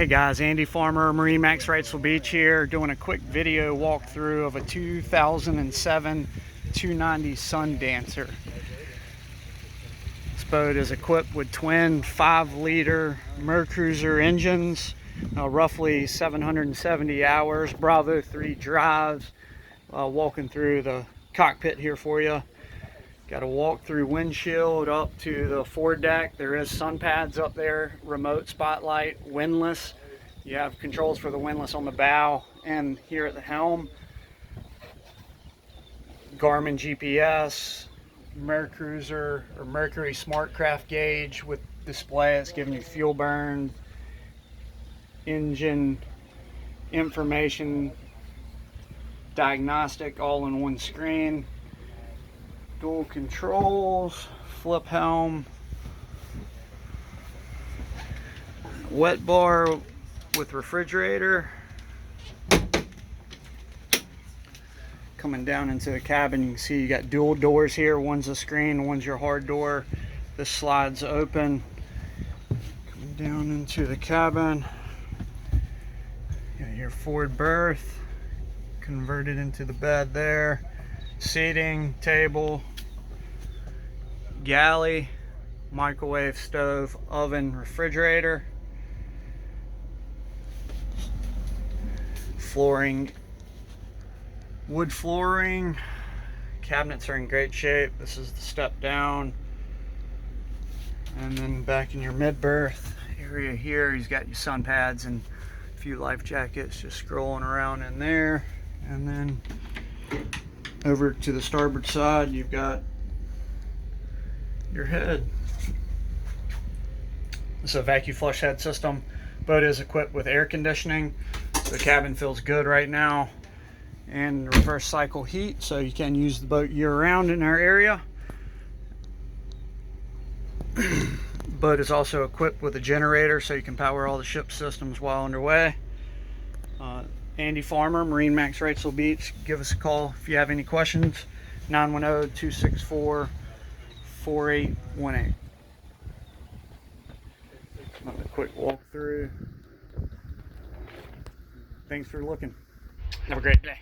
Hey guys, Andy Farmer, MarineMax Wrightsville Beach here, doing a quick video walkthrough of a 2007 290 Sundancer. This boat is equipped with twin 5-liter Mercruiser engines, roughly 770 hours, Bravo 3 drives. Walking through the cockpit here for you. Got a walk-through windshield up to the foredeck. There is sun pads up there, remote spotlight, windlass. You have controls for the windlass on the bow and here at the helm. Garmin GPS, Mercruiser or Mercury SmartCraft gauge with display. It's giving you fuel burn, engine information, diagnostic, all in one screen. Dual controls, flip helm, wet bar with refrigerator. Coming down into the cabin, you can see you got dual doors here. One's a screen, one's your hard door. This slides open. Coming down into the cabin, you got your forward berth converted into the bed there. Seating, table, galley, microwave, stove, oven, refrigerator. Flooring, wood flooring. Cabinets are in great shape. This is the step down. And then back in your mid-berth area here, he's got your sun pads and a few life jackets just scrolling around in there. And then over to the starboard side, you've got your head. This is a vacuum flush head system. Boat is equipped with air conditioning. The cabin feels good right now, and reverse cycle heat, so you can use the boat year-round in our area. Boat is also equipped with a generator, so you can power all the ship systems while underway. Andy Farmer, MarineMax Wrightsville Beach. Give us a call if you have any questions. 910-264-4818. Another quick walkthrough. Thanks for looking. Have a great day.